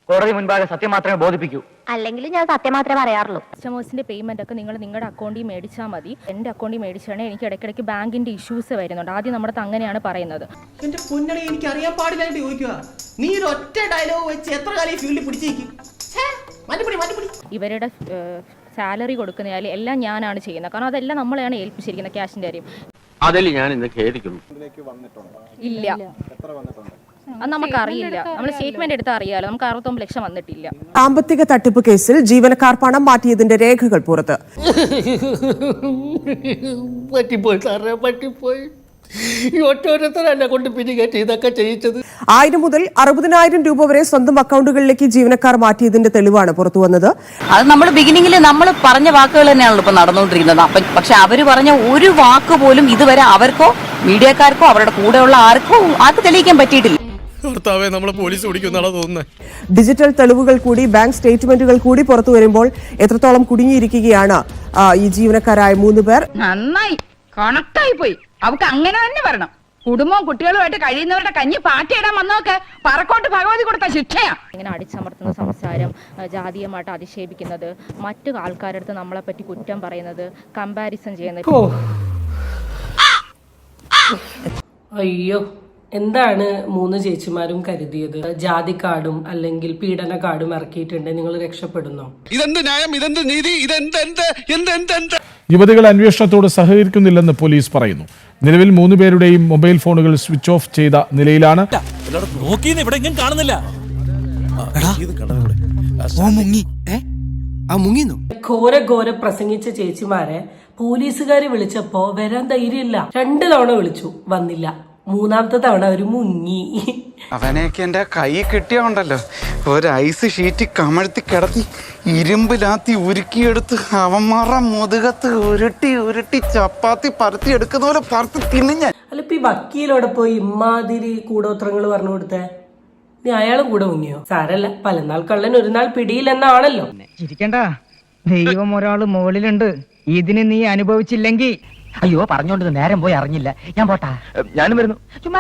കോടതി മുൻപാകെ സത്യം മാത്രമേ ബോധിപ്പിക്കൂ. അല്ലെങ്കിൽ ഞാൻ സത്യം മാത്രമേ പറയാറുള്ളൂ. കസ്റ്റമേഴ്സിന്റെ പേയ്മെന്റ് ഒക്കെ നിങ്ങൾ നിങ്ങളുടെ അക്കൗണ്ടിൽ മേടിച്ചാൽ മതി. എൻ്റെ അക്കൗണ്ടിൽ മേടിച്ചാൽ എനിക്ക് ഇടയ്ക്കിടയ്ക്ക് ബാങ്കിന്റെ ഇഷ്യൂസ് വരുന്നുണ്ട്. ആദ്യം നമ്മുടെ അങ്ങനെയാണ് പറയുന്നത്. എന്റെ പൊന്നടി, എനിക്ക് അറിയാൻ പാടില്ലായിട്ട് ചോദിക്കുക. നീ ഒരു ഒറ്റ ഡയലോഗ് വെച്ച് എത്ര കാലം ഈ ഫീൽഡിൽ പിടിച്ചേക്കും? ഇവരുടെ സാലറി കൊടുക്കുന്നതിൽ എല്ലാം ഞാനാണ് ചെയ്യുന്നത്. കാരണം അതെല്ലാം നമ്മളെയാണ് ഏൽപ്പിച്ചിരിക്കുന്നത്, ക്യാഷിന്റെ കാര്യം. അതിൽ ഞാൻ ഇന്ന് ഖേദിക്കുന്നു. ഇല്ല, അത് നമുക്കറിയില്ല. നമ്മൾ സ്റ്റേറ്റ്മെന്റ് എടുത്താൽ അറിയാലോ. നമുക്ക് 69 ലക്ഷം വന്നിട്ടില്ല. സാമ്പത്തിക തട്ടിപ്പ് കേസിൽ ജീവനക്കാർ പണം മാറ്റിയതിന്റെ രേഖകൾ പുറത്ത്. പറ്റിപ്പോയി സാറേ, പറ്റിപ്പോയി. ഈ ഒറ്റോരത്തർ എന്നെ കൊണ്ട് പിരികേറ്റ് ഇതൊക്കെ ചെയ്യിച്ചത്. 1000 മുതൽ 60,000 രൂപ വരെ സ്വന്തം അക്കൗണ്ടുകളിലേക്ക് ജീവനക്കാർ മാറ്റിയതിന്റെ തെളിവാണ് പുറത്തു വന്നത്. അത് നമ്മൾ ബിഗിനിങ്ങിൽ നമ്മൾ പറഞ്ഞ വാക്കുകൾ തന്നെയാണല്ലോ ഇപ്പൊ നടന്നുകൊണ്ടിരിക്കുന്നത്. പക്ഷെ അവര് പറഞ്ഞ ഒരു വാക്ക് പോലും ഇതുവരെ അവർക്കോ മീഡിയക്കാർക്കോ അവരുടെ കൂടെയുള്ള ആർക്കും തെളിയിക്കാൻ പറ്റിയിട്ടില്ല. ഡിജിറ്റൽ തെളിവുകൾ കൂടി ബാങ്ക് സ്റ്റേറ്റ്മെന്റുകൾ കൂടി പുറത്തു വരുമ്പോൾ എത്രത്തോളം കുടുങ്ങിയിരിക്കുകയാണ് ഈ ജീവനക്കാരായ 3 പേർ. നന്നായി കണക്റ്റായി പോയി. അവർക്ക് അങ്ങനെ തന്നെ വരണം. കുടുംബവും കുട്ടികളുമായിട്ട് കഴിയുന്നവരുടെ കഞ്ഞി പാറ്റിയിടാൻ വന്നോക്കെ പറക്കോട്ട് ഭഗവതി കൊടുത്ത ശിക്ഷയാ. ഇങ്ങനെ അടിച്ചമർത്തുന്ന സംസാരം, ജാതീയമായിട്ട് അധിക്ഷേപിക്കുന്നത്, മറ്റു ആൾക്കാരുടെ അടുത്ത് നമ്മളെ പറ്റി കുറ്റം പറയുന്നത്, കമ്പാരിസൺ ചെയ്യുന്നത്. അയ്യോ, എന്താണ് 3 ചേച്ചിമാരും കരുതിയത്? ജാതി കാർഡും അല്ലെങ്കിൽ പീഡന കാർഡും ഇറക്കിയിട്ടുണ്ട്, നിങ്ങൾ രക്ഷപ്പെടുന്നോ? ഇതെന്ത് ന്യായം, ഇതെന്ത് നീതി, ഇതെന്ത്? യുവതികൾ അന്വേഷണത്തോട് സഹകരിക്കുന്നില്ലെന്ന് പോലീസ് പറയുന്നു. നിലവിൽ 3 പേരുടെയും മൊബൈൽ ഫോണുകൾ സ്വിച്ച് ഓഫ് ചെയ്ത നിലയിലാണ്. ഘോര പ്രസംഗിച്ച ചേച്ചിമാരെ പോലീസുകാര് വിളിച്ചപ്പോ വരാൻ ധൈര്യമില്ല. 2 തവണ വിളിച്ചു, വന്നില്ല. 3ാമത്തെ തവണ അവര് മുങ്ങി. അവനെയൊക്കെ എന്റെ കൈ കിട്ടിയോണ്ടല്ലോ, ഒരു ഐസ് ഷീറ്റ് കമഴ്ത്തി കിടത്തി ഇരുമ്പിലാത്തി ഉരുക്കിയെടുത്ത് അവന്മാരുടെ മുതുകത്ത് ഉരുട്ടി ചപ്പാത്തി പരത്തി എടുക്കുന്ന പോലെ പരത്തി തിന്നിഞ്ഞ. അല്ല, ഇപ്പൊ ഈ വക്കീലോടെ പോയി ഇമാതിരി കൂടോത്രങ്ങൾ പറഞ്ഞു കൊടുത്തേ, നീ അയാളും കൂടെ മുങ്ങിയോ? സാരല്ല, പലനാൾ കള്ളൻ ഒരു നാൾ പിടിയിലെന്നാണല്ലോ. ചിരിക്കണ്ട, ദൈവം ഒരാള് മുകളിലുണ്ട്. ഇതിന് നീ അനുഭവിച്ചില്ലെങ്കിൽ. അയ്യോ, പറഞ്ഞോണ്ട് നേരം പോയി അറിഞ്ഞില്ല. ഞാൻ പോട്ടാ. ഞാനും വരുന്നു. ചുമ്മാ